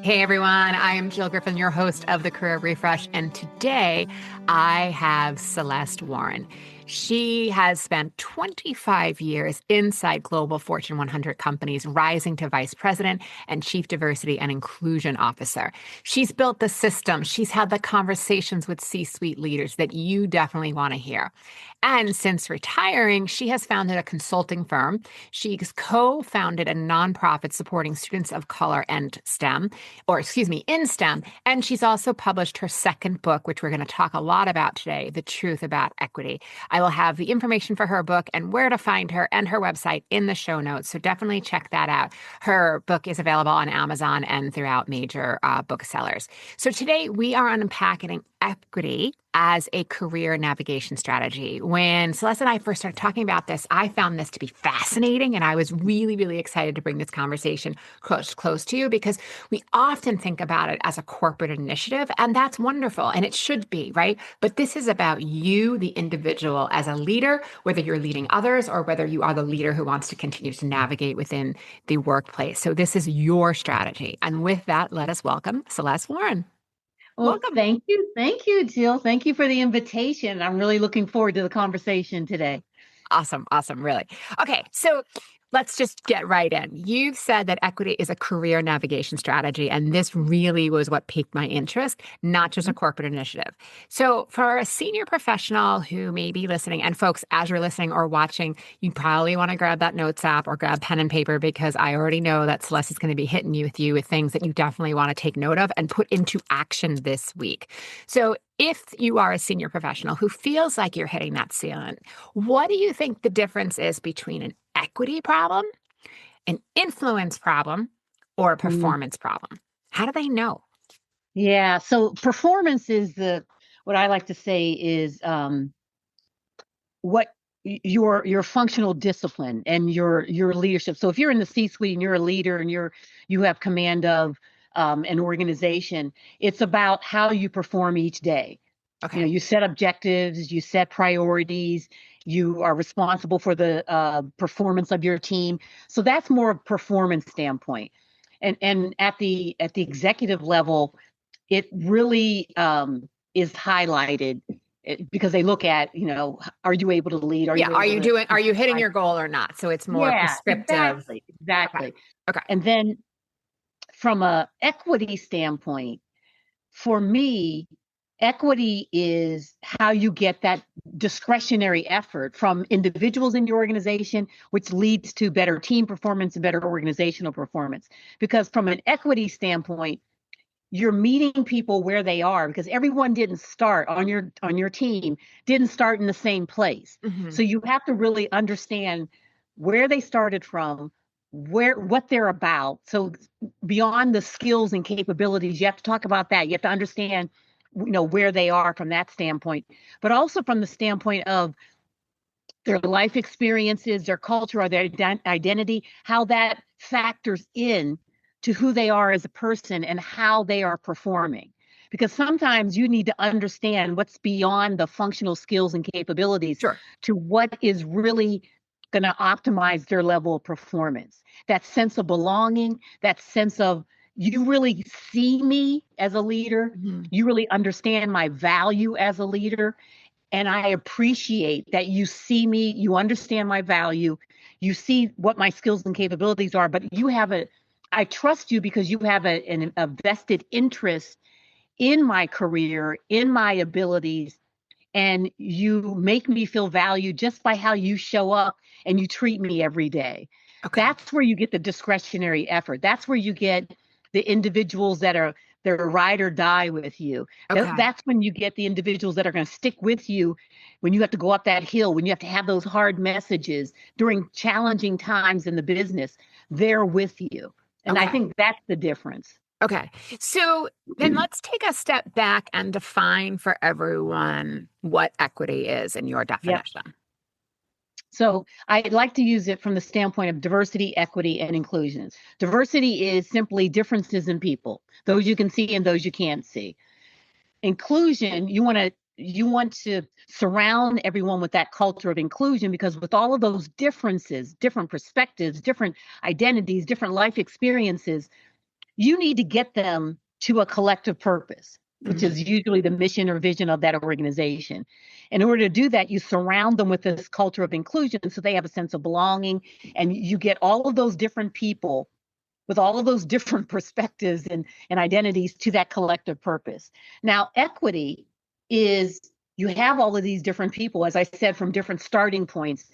Hey everyone, I am Jill Griffin, your host of the Career Refresh, and today I have Celeste Warren. She has spent 25 years inside global Fortune 100 companies, rising to vice president and chief diversity and inclusion officer. She's built the system. She's had the conversations with C-suite leaders that you definitely want to hear. And since retiring, she has founded a consulting firm. She's co-founded a nonprofit supporting students of color and STEM, or excuse me, in STEM. And she's also published her second book, which we're going to talk a lot about today, The Truth About Equity. I will have the information for her book and where to find her and her website in the show notes. So definitely check that out. Her book is available on Amazon and throughout major booksellers. So today we are unpacking equity as a career navigation strategy. When Celeste and I first started talking about this, I found this to be fascinating, and I was really, really excited to bring this conversation close to you because we often think about it as a corporate initiative, and that's wonderful, and it should be, right? But this is about you, the individual, as a leader, whether you're leading others or whether you are the leader who wants to continue to navigate within the workplace. So this is your strategy. And with that, let us welcome Celeste Warren. Well, Welcome. thank you. Thank you, Jill. Thank you for the invitation. I'm really looking forward to the conversation today. Awesome. Awesome. Really. Okay. So let's just get right in. You've said that equity is a career navigation strategy, and this really was what piqued my interest, not just a corporate initiative. So for a senior professional who may be listening, and folks, as you're listening or watching, you probably want to grab that notes app or grab pen and paper because I already know that Celeste is going to be hitting you with things that you definitely want to take note of and put into action this week. So if you are a senior professional who feels like you're hitting that ceiling, what do you think the difference is between an equity problem, an influence problem, or a Mm, performance problem? How do they know? Yeah. So performance is what I like to say is what your functional discipline and your leadership. So if you're in the C-suite and you're a leader and you have command of an organization, it's about how you perform each day. Okay. You set objectives, you set priorities, you are responsible for the performance of your team. So that's more of a performance standpoint. And at the executive level, it really is highlighted because they look at, are you able to lead? Are Yeah. you able to Are you hitting provide? your goal or not? So it's more Yeah, prescriptive. Okay. exactly. Okay. And then from a equity standpoint, for me, equity is how you get that discretionary effort from individuals in your organization, which leads to better team performance and better organizational performance. Because from an equity standpoint, you're meeting people where they are because everyone didn't start on your team, didn't start in the same place. Hmm. So you have to really understand where they started from, what they're about. So beyond the skills and capabilities, you have to talk about that. You have to understand, where they are from that standpoint, but also from the standpoint of their life experiences, their culture, or their identity, how that factors in to who they are as a person and how they are performing. Because sometimes you need to understand what's beyond the functional skills and capabilities Sure. to what is really going to optimize their level of performance. That sense of belonging, that sense of you really see me as a leader, Mhm. you really understand my value as a leader, and I appreciate that you see me, you understand my value, you see what my skills and capabilities are, but I trust you because you have a vested interest in my career, in my abilities, and you make me feel valued just by how you show up and you treat me every day. Okay. That's where you get the discretionary effort. That's where you get the individuals that are they're ride or die with you. Okay. That's when you get the individuals that are going to stick with you when you have to go up that hill, when you have to have those hard messages during challenging times in the business. They're with you. And I Okay. think that's the difference. Okay. So then let's take a step back and define for everyone what equity is in your Yep. definition. So I like to use it from the standpoint of diversity, equity, and inclusion. Diversity is simply differences in people, those you can see and those you can't see. Inclusion, you want to surround everyone with that culture of inclusion because with all of those differences, different perspectives, different identities, different life experiences, you need to get them to a collective purpose, which Mhm. is usually the mission or vision of that organization. In order to do that, you surround them with this culture of inclusion so they have a sense of belonging, and you get all of those different people with all of those different perspectives and identities to that collective purpose. Now, equity is you have all of these different people, as I said, from different starting points.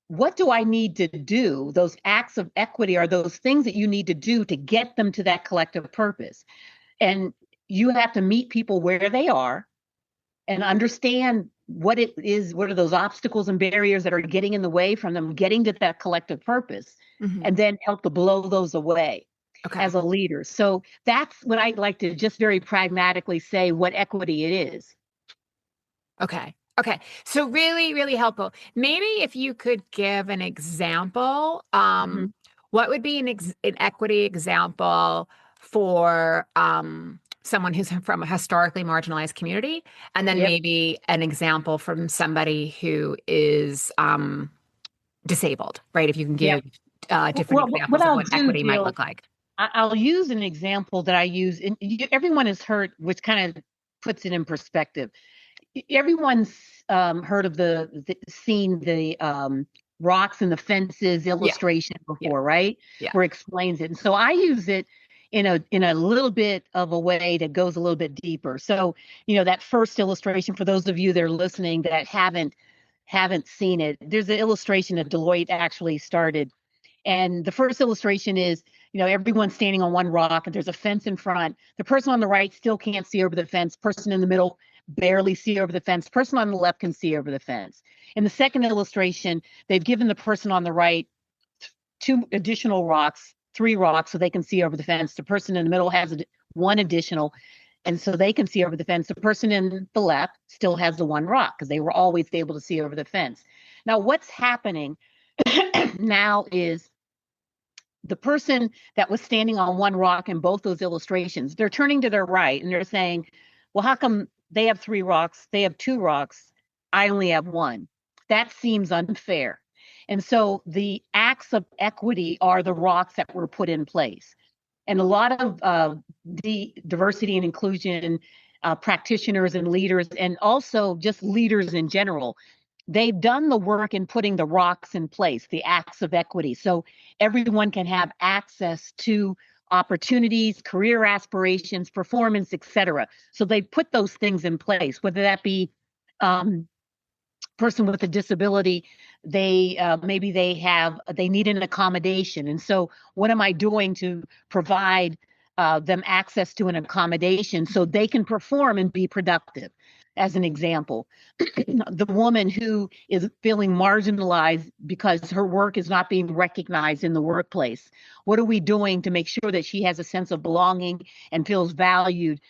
What do I need to do? Those acts of equity are those things that you need to do to get them to that collective purpose. And you have to meet people where they are and understand what it is, what are those obstacles and barriers that are getting in the way from them getting to that collective purpose, Mhm. and then help to blow those away Okay. as a leader. So that's what I'd like to just very pragmatically say what equity it is. Okay. Okay. So really, really helpful. Maybe if you could give an example, Mhm. what would be an equity example for someone who's from a historically marginalized community, and then Yep. maybe an example from somebody who is disabled, right? If you can Yep. give different Well, what examples of I'll what do, equity might Jill, look like. I'll use an example that I use, and everyone has heard, which kind of puts it in perspective. Everyone's heard of seen the rocks and the fences Yeah. illustration Yeah. before, right? Yeah. Where it explains it. And so I use it in a little bit of a way that goes a little bit deeper. So, that first illustration, for those of you that are listening that haven't seen it, there's an illustration that Deloitte actually started. And the first illustration is, everyone's standing on one rock and there's a fence in front. The person on the right still can't see over the fence. Person in the middle barely see over the fence. Person on the left can see over the fence. In the second illustration, they've given the person on the right two additional rocks, three rocks, so they can see over the fence. The person in the middle has one additional, and so they can see over the fence. The person in the left still has the one rock because they were always able to see over the fence. Now, what's happening now is the person that was standing on one rock in both those illustrations, they're turning to their right and they're saying, well, how come they have three rocks? They have two rocks. I only have one. That seems unfair. And so the acts of equity are the rocks that were put in place. And a lot of the diversity and inclusion practitioners and leaders, and also just leaders in general, they've done the work in putting the rocks in place, the acts of equity, so everyone can have access to opportunities, career aspirations, performance, etc. So they put those things in place, whether that be person with a disability, they maybe they need an accommodation, and so what am I doing to provide them access to an accommodation so they can perform and be productive? As an example, the woman who is feeling marginalized because her work is not being recognized in the workplace, what are we doing to make sure that she has a sense of belonging and feels valued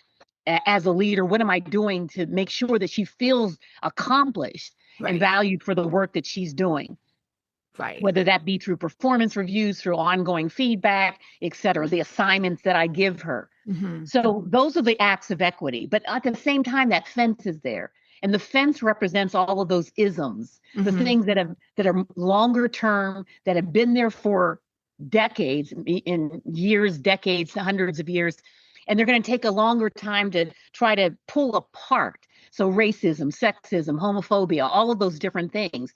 as a leader? What am I doing to make sure that she feels accomplished and Right. valued for the work that she's doing? Right. Whether that be through performance reviews, through ongoing feedback, et cetera, the assignments that I give her. Hmm. So those are the acts of equity. But at the same time, that fence is there. And the fence represents all of those isms, the Hmm. things that are longer term, that have been there for decades, in years, decades, hundreds of years. And they're going to take a longer time to try to pull apart. So racism, sexism, homophobia, all of those different things.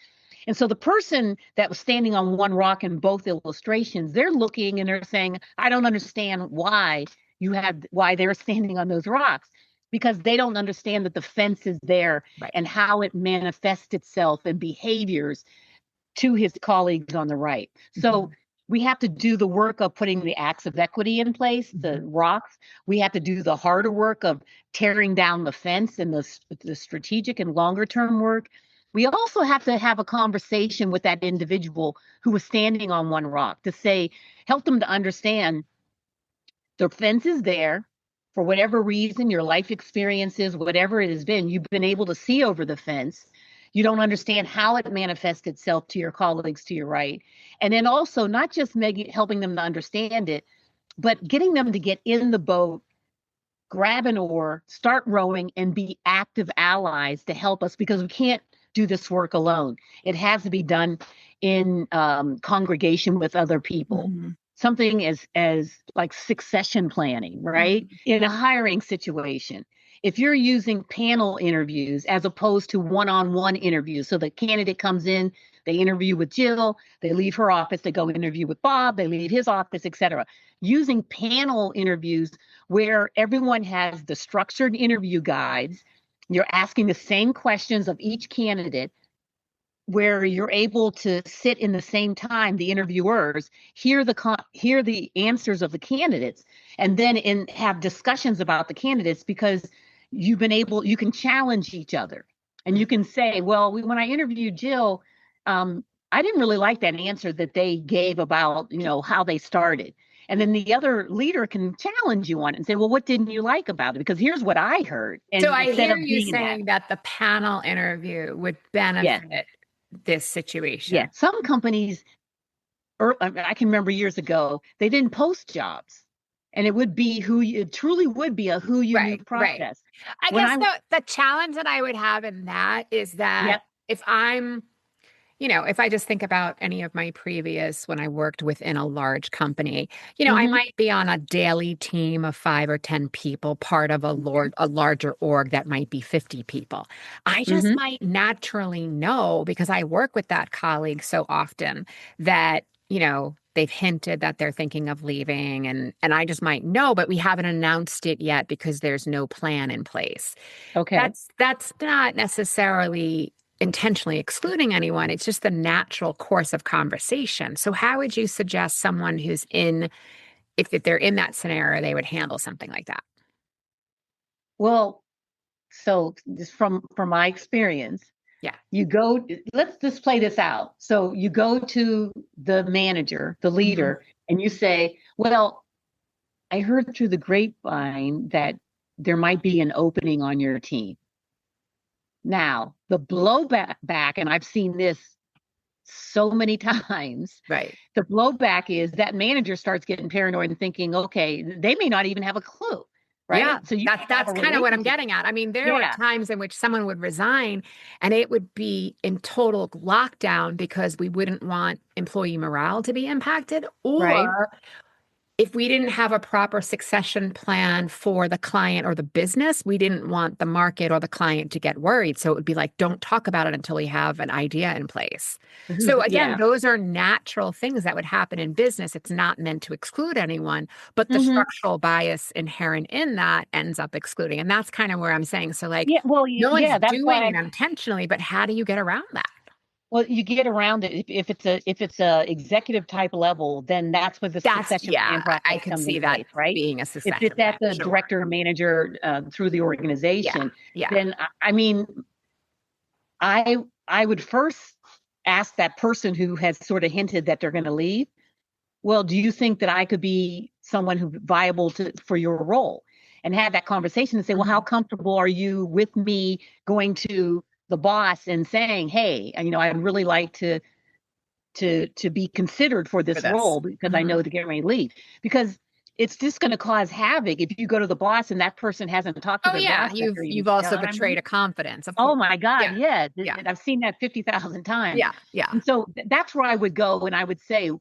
And so the person that was standing on one rock in both illustrations, they're looking and they're saying, I don't understand why they're standing on those rocks, because they don't understand that the fence is there Right. and how it manifests itself in behaviors to his colleagues on the right. So Hmm. we have to do the work of putting the acts of equity in place, the Hmm. rocks. We have to do the harder work of tearing down the fence and the strategic and longer term work. We also have to have a conversation with that individual who was standing on one rock to say, help them to understand the fence is there for whatever reason, your life experiences, whatever it has been, you've been able to see over the fence. You don't understand how it manifests itself to your colleagues to your right. And then also, not just helping them to understand it, but getting them to get in the boat, grab an oar, start rowing, and be active allies to help us, because we can't do this work alone. It has to be done in congregation with other people. Hmm. something as like succession planning, right? Mhm. In a hiring situation, if you're using panel interviews as opposed to one-on-one interviews, so the candidate comes in, they interview with Jill, they leave her office, they go interview with Bob, they leave his office, etc. Using panel interviews where everyone has the structured interview guides, you're asking the same questions of each candidate, where you're able to sit in the same time, the interviewers hear the answers of the candidates, and then have discussions about the candidates, because you can challenge each other, and you can say, well, when I interviewed Jill, I didn't really like that answer that they gave about how they started. And then the other leader can challenge you on it and say, well, what didn't you like about it? Because here's what I heard. So And I instead hear of you being that, saying that the panel interview would yeah, benefit this yeah. situation. Some companies, I can remember years ago, they didn't post jobs, and it truly would be a who you knew Right, right. process. I When guess I, the challenge that I would have in that is that yep, if I'm, if I just think about any of my previous when I worked within a large company, I mm-hmm, might be on a daily team of 5 or 10 people, part of a larger org that might be 50 people. I just mm-hmm, might naturally know because I work with that colleague so often that, they've hinted that they're thinking of leaving and I just might know, but we haven't announced it yet because there's no plan in place. okay. That's not necessarily intentionally excluding anyone. It's just the natural course of conversation. So how would you suggest someone who's if they're in that scenario, they would handle something like that? Well, so just from my experience, Yeah. let's just play this out. So you go to the manager, the Mhm. leader, and you say, well, I heard through the grapevine that there might be an opening on your team. Now, the blowback back, and I've seen this so many times, Right. the blowback is that manager starts getting paranoid and thinking, okay, they may not even have a clue, Yeah, right? So you may have that's a kind of what I'm relationship. getting at. I mean, there were Yeah, times in which someone would resign and it would be in total lockdown because we wouldn't want employee morale to be impacted, right. or if we didn't have a proper succession plan for the client or the business, we didn't want the market or the client to get worried. So it would be like, don't talk about it until we have an idea in place. So again, Yeah. those are natural things that would happen in business. It's not meant to exclude anyone, but the Hmm. structural bias inherent in that ends up excluding. And that's kind of where I'm saying, so like, Yeah. Well, no one's yeah, that's doing it why. intentionally, but how do you get around that? Well, you get around it if it's a executive type level, then that's where the succession Yeah, plan I process could comes in see that place, right? being a If it's succession at plan. the Sure. director or manager through the Yeah. organization, Yeah. then I mean, I would first ask that person who has sort of hinted that they're going to leave, well, do you think that I could be someone who viable for your role? And have that conversation and say, well, how Mhm. comfortable are you with me going to the boss and saying, hey, I'd really like to be considered for For this this. role because I Mhm. know to get ready to leave. Because it's just going to cause havoc if you go to the boss and that person hasn't talked to Oh their yeah, boss you've after you've you know also what I mean? betrayed a confidence, of Oh course. my God, Yeah. yeah. Yeah. I've seen that 50,000 times. Yeah. Yeah. And so that's where I would go and I would say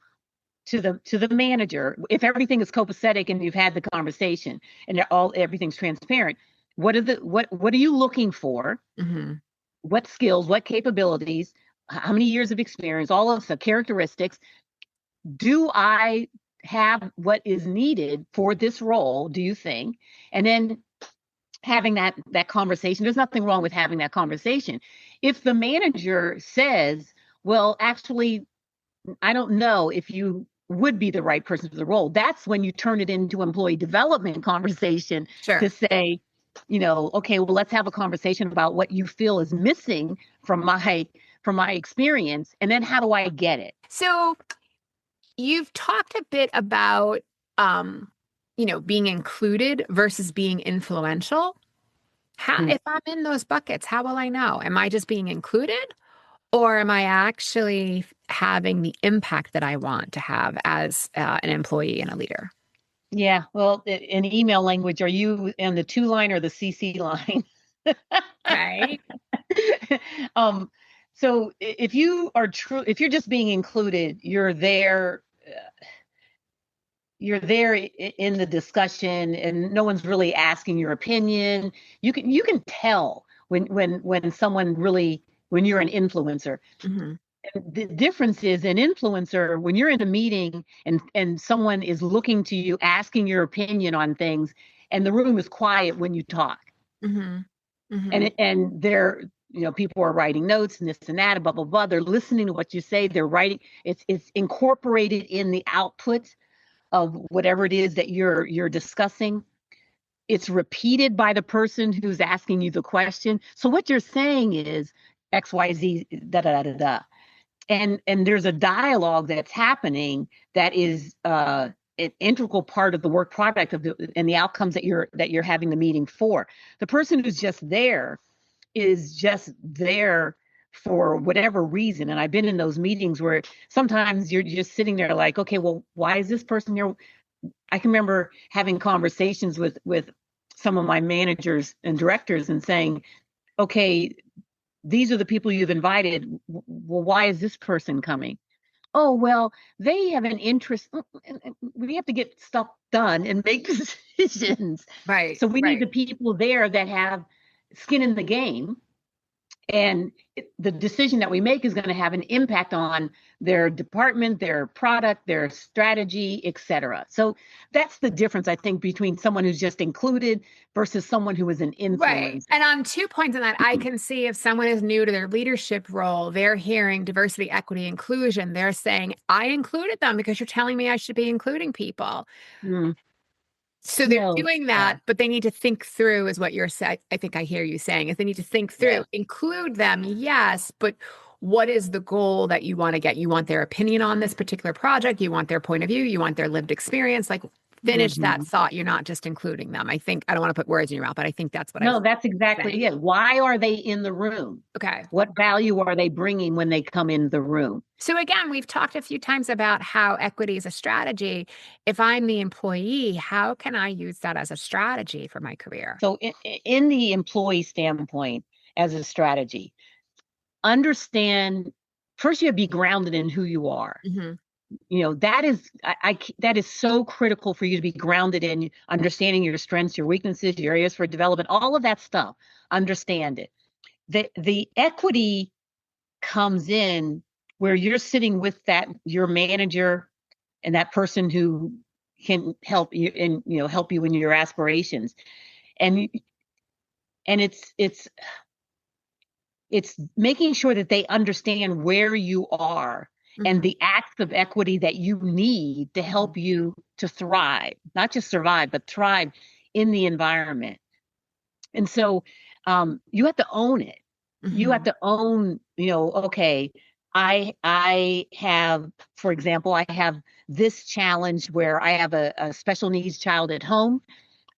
to the manager, if everything is copacetic and you've had the conversation and everything's transparent, what are you looking for? Mhm. What skills, what capabilities, how many years of experience, all of the characteristics, do I have what is needed for this role, do you think? And then having that conversation. There's nothing wrong with having that conversation. If the manager says, well, actually, I don't know if you would be the right person for the role, that's when you turn it into employee development conversation to Sure. say, okay, well, let's have a conversation about what you feel is missing from my experience, and then how do I get it? So you've talked a bit about um, being included versus being influential. How, Mhm. if I'm in those buckets, how will I know? Am I just being included? Or am I actually having the impact that I want to have as an employee and a leader? Yeah, well, in email language, are you in the two line or the CC line? Okay. um, so if you are if you're just being included, you're there. you're there in the discussion and no one's really asking your opinion. You can tell when someone really, when you're an influencer. Mm-hmm. The difference is an influencer, when you're in a meeting and someone is looking to you, asking your opinion on things, and the room is quiet when you talk. Mm-hmm. Mm-hmm. And they're, people are writing notes and this and that, blah, blah, blah. They're listening to what you say. They're writing. It's incorporated in the output of whatever it is that you're discussing. It's repeated by the person who's asking you the question. So what you're saying is XYZ, da da da da da. And there's a dialogue that's happening that is an integral part of the work product and the outcomes that you're having the meeting for. The person who's just there is just there for whatever reason. And I've been in those meetings where sometimes you're just sitting there like, okay, well, why is this person here? I can remember having conversations with some of my managers and directors and saying, okay, these are the people you've invited. Well, why is this person coming? Oh, well, they have an interest. We have to get stuff done and make decisions. Right, So we need right. the people there that have skin in the game. And the decision that we make is going to have an impact on their department, their product, their strategy, et cetera. So that's the difference, I think, between someone who's just included versus someone who is an Right. influencer. And on 2 points on that, I can see if someone is new to their leadership role, they're hearing diversity, equity, inclusion. They're saying, I included them because you're telling me I should be including people. Mm, So they're no, doing yeah, that, but they need to think through, is what you're saying. I think I hear you saying, is they need to think through, yeah. include them, yes, but what is the goal that you want to get? You want their opinion on this particular project, you want their point of view, you want their lived experience. Like, finish that Mhm. thought. You're not just including them. I think, I don't want to put words in your mouth, but I think that's what I No, that's say. exactly it. Why are they in the room? Okay. What value are they bringing when they come in the room? So again, we've talked a few times about how equity is a strategy. If I'm the employee, how can I use that as a strategy for my career? So, in the employee standpoint, as a strategy, understand first you have to be grounded in who you are. Hmm. That is that is so critical for you to be grounded in understanding your strengths, your weaknesses, your areas for development, all of that stuff. Understand it. The equity comes in where you're sitting with that your manager and that person who can help you and help you in your aspirations. And and it's making sure that they understand where you are and Hmm. the acts of equity that you need to Hmm. help you to thrive, not just survive, but thrive in the environment. And so you have to own it. You have Hmm. to own, okay, I have, for example, I have this challenge where I have a special needs child at home.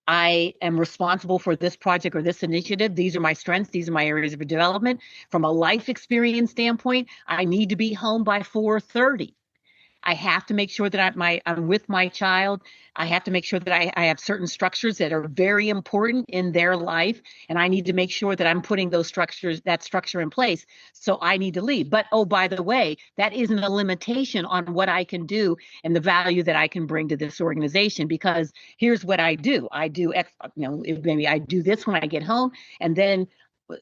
I am responsible for this project or this initiative. These are my strengths. These are my areas of development. From a life experience standpoint, I need to be home by 4:30. I have to make sure that I'm with my child. I have to make sure that I have certain structures that are very important in their life. And I need to make sure that I'm putting that structure in place. So I need to leave. But oh, by the way, that isn't a limitation on what I can do and the value that I can bring to this organization, because here's what I do. I do maybe I do this when I get home, and then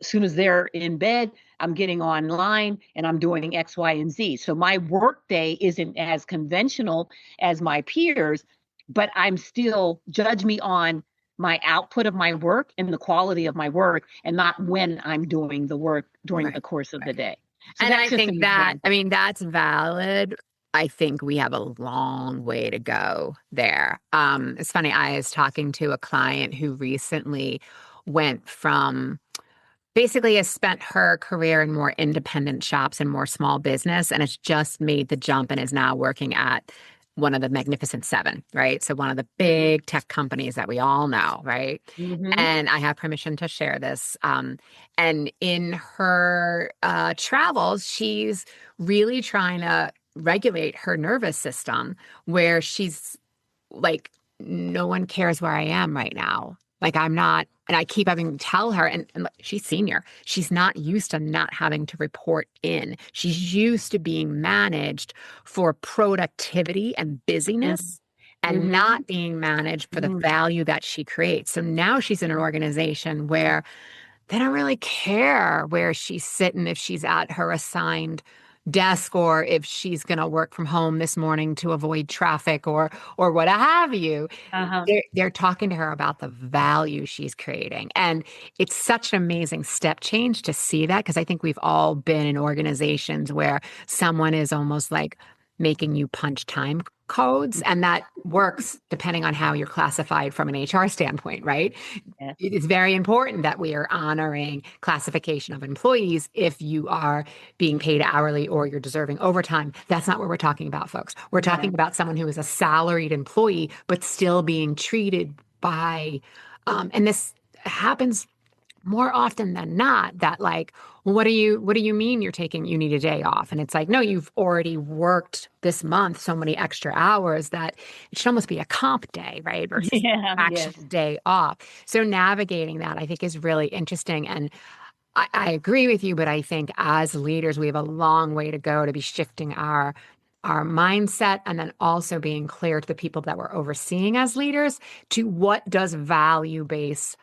as soon as they're in bed, I'm getting online and I'm doing X, Y, and Z. So my work day isn't as conventional as my peers, but I'm still, judge me on my output of my work and the quality of my work, and not when I'm doing the work during the Right. course of the Right. day. So And that's I just an think that, I example. mean, that's valid. I think we have a long way to go there. It's funny, I was talking to a client who recently went from basically has spent her career in more independent shops and more small business, and has just made the jump and is now working at one of the Magnificent Seven, right? So one of the big tech companies that we all know, right? Mm-hmm. And I have permission to share this. And in her travels, she's really trying to regulate her nervous system, where she's like, no one cares where I am right now. Like, I'm not, and I keep having to tell her, and like, she's senior. She's not used to not having to report in. She's used to being managed for productivity and Mm-hmm. busyness. and Mm-hmm. not being managed for the Mm-hmm. value that she creates. So now she's in an organization where they don't really care where she's sitting, if she's at her assigned desk or if she's going to work from home this morning to avoid traffic or what have you. Uh-huh. They're talking to her about the value she's creating. And it's such an amazing step change to see that, because I think we've all been in organizations where someone is almost like making you punch time codes, and that works depending on how you're classified from an HR standpoint, right? Yeah. It is very important that we are honoring classification of employees. If you are being paid hourly or you're deserving overtime, that's not what we're talking about, folks. We're Yeah. talking about someone who is a salaried employee, but still being treated by, and this happens more often than not, that like, well, what do you mean you need a day off? And it's like, no, you've already worked this month so many extra hours that it should almost be a comp day, right? Versus Yeah. Yes. actual day off. So navigating that, I think, is really interesting. And I agree with you, but I think as leaders, we have a long way to go to be shifting our mindset, and then also being clear to the people that we're overseeing as leaders to what does value-based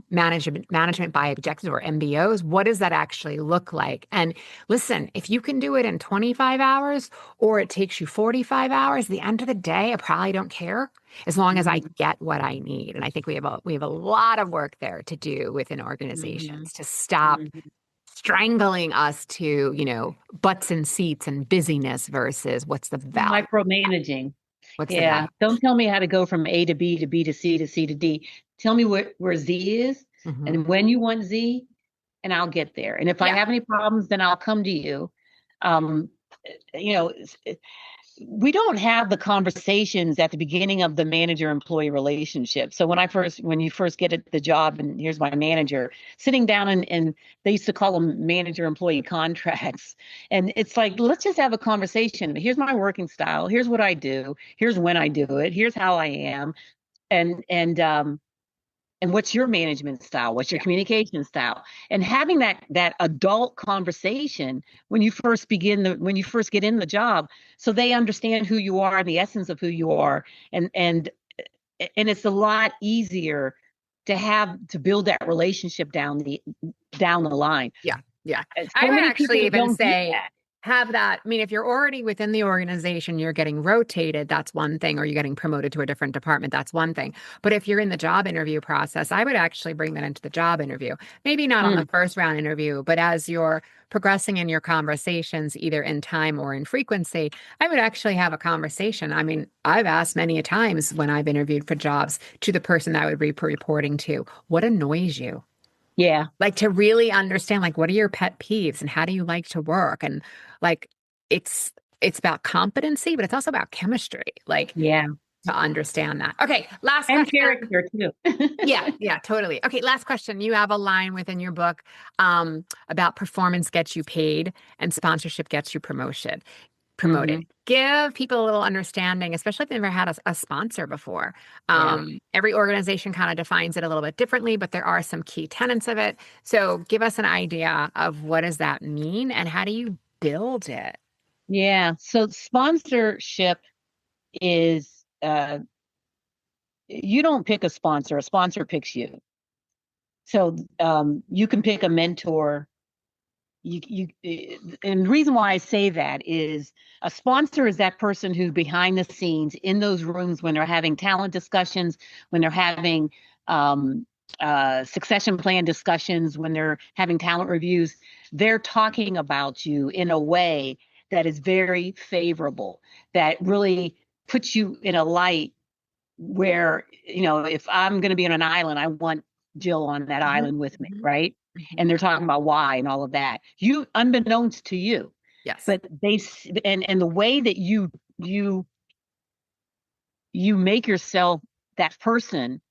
management by objectives, or MBOs, what does that actually look like? And listen, if you can do it in 25 hours or it takes you 45 hours, at the end of the day, I probably don't care, as long as I Mm-hmm. get what I need. And I think we have a lot of work there to do within Mm-hmm. organizations to stop Mm-hmm. strangling us to, butts and seats and busyness versus what's the value, Micromanaging. what's the Yeah. value. Don't tell me how to go from A to B to B to C to C to D. Tell me where Z is Mhm. and when you want Z, and I'll get there. And if I Yeah. have any problems, then I'll come to you. Um, you know, we don't have the conversations at the beginning of the manager-employee relationship. So when you first get at the job, and here's my manager, sitting down and they used to call them manager-employee contracts. And it's like, let's just have a conversation. Here's my working style. Here's what I do. Here's when I do it. Here's how I am. And what's your management style? What's your Yeah. communication style? And having that adult conversation when you first get in the job, so they understand who you are and the essence of who you are, and it's a lot easier to build that relationship down the line. Yeah. Yeah. And I so would many actually people even don't do say that. have that. I mean, if you're already within the organization, you're getting rotated, that's one thing, or you're getting promoted to a different department, that's one thing. But if you're in the job interview process, I would actually bring that into the job interview. Maybe not on the Mm, first round interview, but as you're progressing in your conversations, either in time or in frequency, I would actually have a conversation. I mean, I've asked many a times when I've interviewed for jobs to the person that I would be reporting to, what annoys you? yeah, Like, to really understand, like, what are your pet peeves and how do you like to work? And like, it's it's about competency, but it's also about chemistry, like, yeah, to understand that. Okay, last and question. character too. Yeah, yeah, totally. Okay, last question. You have a line within your book about performance gets you paid and sponsorship gets you promoted. Hmm. Give people a little understanding, especially if they've never had a sponsor before. Yeah. Every organization kind of defines it a little bit differently, but there are some key tenets of it. So give us an idea of what does that mean and how do you build it? Yeah. So sponsorship is you don't pick a sponsor picks you. So you can pick a mentor. And the reason why I say that is a sponsor is that person who's behind the scenes in those rooms when they're having talent discussions, when they're having succession plan discussions, when they're having talent reviews. They're talking about you in a way that is very favorable, that really puts you in a light where, if I'm going to be on an island, I want Jill on that Mhm, island with me, mhm, right? mhm. And they're talking about why and all of that. You, unbeknownst to you, Yes. but and the way that you make yourself that person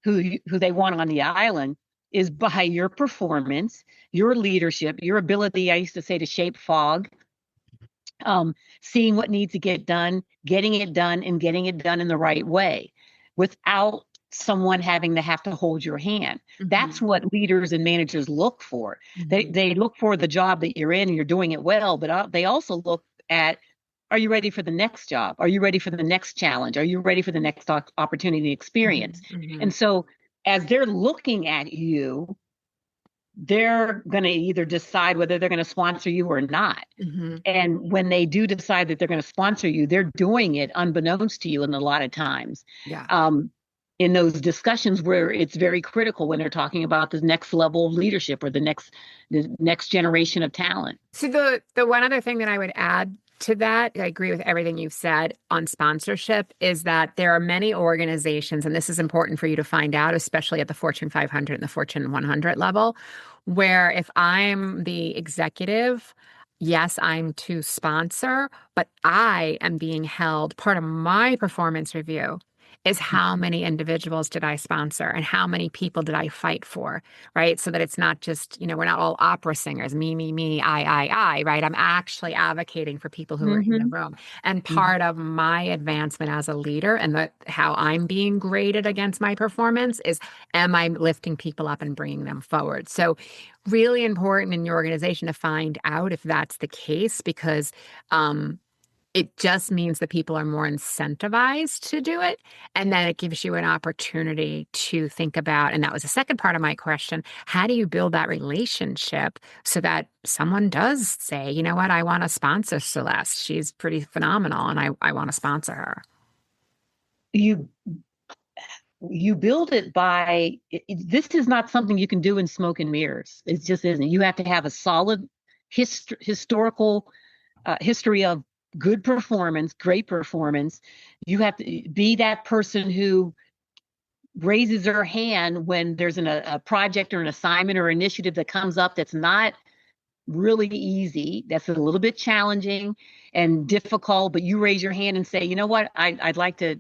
who they want on the island is by your performance, your leadership, your ability. I used to say to shape fog, seeing what needs to get done, getting it done, and getting it done in the right way without someone having to have to hold your hand. That's Mhm, what leaders and managers look for. They mhm. they look for the job that you're in and you're doing it well, but they also look at are you ready for the next job? Are you ready for the next challenge? Are you ready for the next opportunity experience? Mm-hmm. And so as they're looking at you, they're going to either decide whether they're going to sponsor you or not. Mm-hmm. And when they do decide that they're going to sponsor you, they're doing it unbeknownst to you. And a lot of times, Yeah. in those discussions where it's very critical when they're talking about the next level of leadership or the next generation of talent. So the one other thing that I would add to that, I agree with everything you've said on sponsorship, is that there are many organizations, and this is important for you to find out, especially at the Fortune 500 and the Fortune 100 level, where if I'm the executive, yes, I'm to sponsor, but I am being held, part of my performance review is how many individuals did I sponsor and how many people did I fight for, right? So that it's not just, we're not all opera singers, me, I, right? I'm actually advocating for people who are in the Mm-hmm. room. And Mm-hmm. part of my advancement as a leader and how I'm being graded against my performance is, am I lifting people up and bringing them forward? So really important in your organization to find out if that's the case, because it just means that people are more incentivized to do it. And then it gives you an opportunity to think about, and that was the second part of my question, how do you build that relationship so that someone does say, you know what, I want to sponsor Celeste. She's pretty phenomenal and I want to sponsor her. You build it by this is not something you can do in smoke and mirrors. It just isn't. You have to have a solid historical history of good performance, great performance. You have to be that person who raises their hand when there's a project or an assignment or initiative that comes up that's not really easy, that's a little bit challenging and difficult, but you raise your hand and say, you know what, I'd like to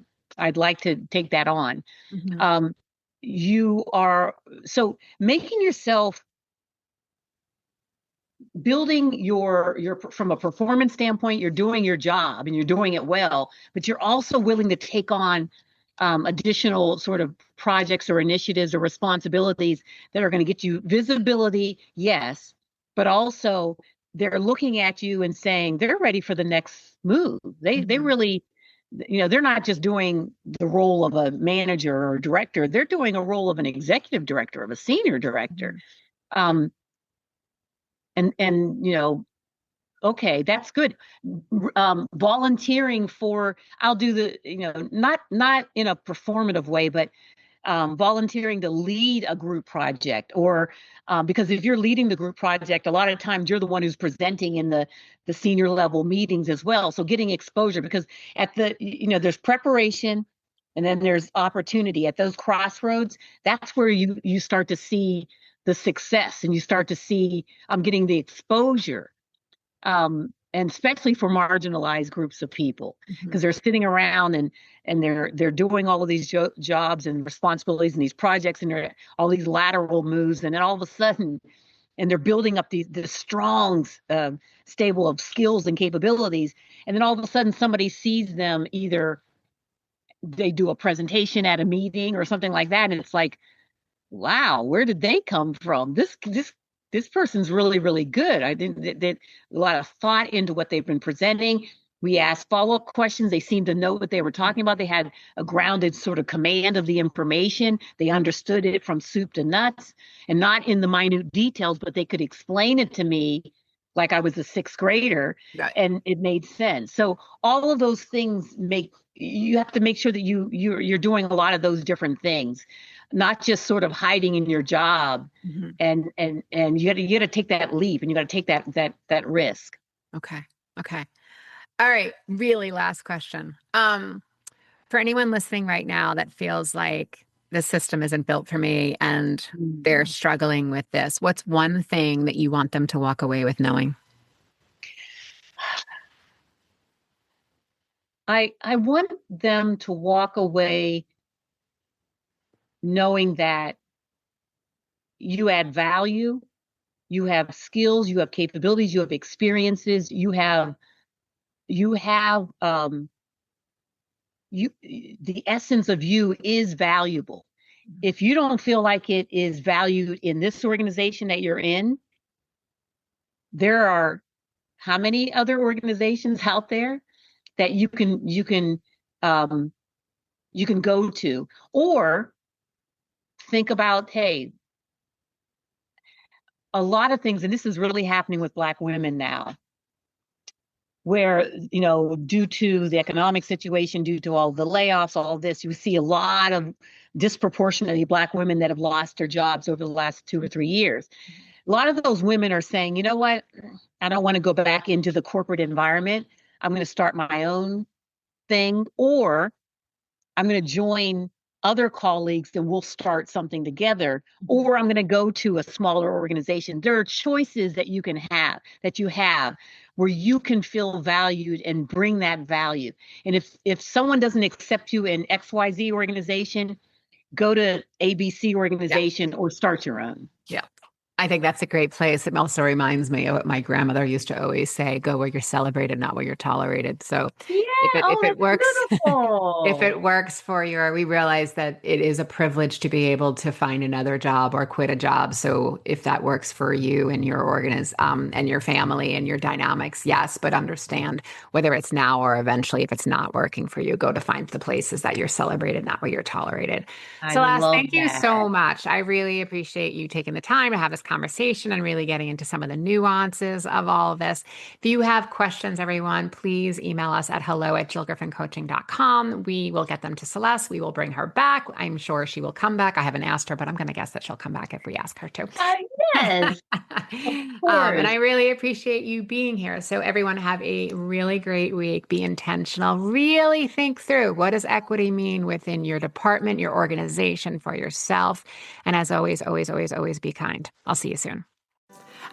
take that on. Mhm. um, you are so making yourself building your from a performance standpoint, you're doing your job and you're doing it well, but you're also willing to take on additional sort of projects or initiatives or responsibilities that are going to get you visibility, yes, but also they're looking at you and saying they're ready for the next move. They Mhm. really, they're not just doing the role of a manager or director, they're doing a role of an executive director, of a senior director. Mhm. um, and okay, that's good. Volunteering for, I'll do the, not in a performative way, but volunteering to lead a group project, or because if you're leading the group project, a lot of times you're the one who's presenting in the senior level meetings as well. So getting exposure, because at there's preparation and then there's opportunity at those crossroads. That's where you start to see the success and you start to see I'm getting the exposure, and especially for marginalized groups of people, Mhm. because they're sitting around and they're doing all of these jobs and responsibilities and these projects and they're all these lateral moves, and then all of a sudden, and they're building up this strong stable of skills and capabilities, and then all of a sudden somebody sees them, either they do a presentation at a meeting or something like that, and it's like, wow, where did they come from? This person's really, really good. I think that a lot of thought into what they've been presenting. We asked follow-up questions. They seemed to know what they were talking about. They had a grounded sort of command of the information. They understood it from soup to nuts, and not in the minute details, but they could explain it to me like I was a sixth grader, Right. and it made sense. So all of those things you have to make sure that you're doing a lot of those different things, not just sort of hiding in your job, Mhm. and you got to take that leap, and you got to take that risk. Okay. Okay. All right. Really last question. For anyone listening right now that feels like the system isn't built for me and they're Mhm. struggling with this, what's one thing that you want them to walk away with knowing? I want them to walk away knowing that you add value, you have skills, you have capabilities, you have experiences, you have you the essence of you is valuable. If you don't feel like it is valued in this organization that you're in, there are how many other organizations out there? that you can go to, or think about, hey, a lot of things, and this is really happening with Black women now, where, due to the economic situation, due to all the layoffs, all this, you see a lot of disproportionately Black women that have lost their jobs over the last 2 or 3 years. A lot of those women are saying, you know what, I don't want to go back into the corporate environment. I'm going to start my own thing, or I'm going to join other colleagues and we'll start something together, or I'm going to go to a smaller organization. There are choices that you have where you can feel valued and bring that value. And if someone doesn't accept you in XYZ organization, go to ABC organization or start your own. Yeah. I think that's a great place. It also reminds me of what my grandmother used to always say, go where you're celebrated, not where you're tolerated. So Yeah. if it works, Beautiful. if it works for you, we realize that it is a privilege to be able to find another job or quit a job. So if that works for you and your and your family and your dynamics, yes, but understand whether it's now or eventually, if it's not working for you, go to find the places that you're celebrated, not where you're tolerated. I Celeste, love thank you that. so much. I really appreciate you taking the time to have this conversation and really getting into some of the nuances of all of this. If you have questions, everyone, please email us at hello@jillgriffincoaching.com. We will get them to Celeste. We will bring her back. I'm sure she will come back. I haven't asked her, but I'm going to guess that she'll come back if we ask her to. Yes, of And course. I really appreciate you being here. So everyone have a really great week. Be intentional. Really think through, what does equity mean within your department, your organization, for yourself. And as always, always, always, always be kind. I'll see you soon.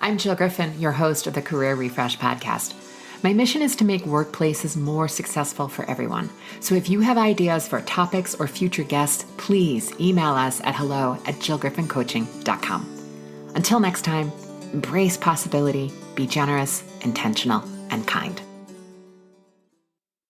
I'm Jill Griffin, your host of the Career Refresh podcast. My mission is to make workplaces more successful for everyone. So if you have ideas for topics or future guests, please email us at hello@jillgriffincoaching.com. Until next time, embrace possibility, be generous, intentional, and kind.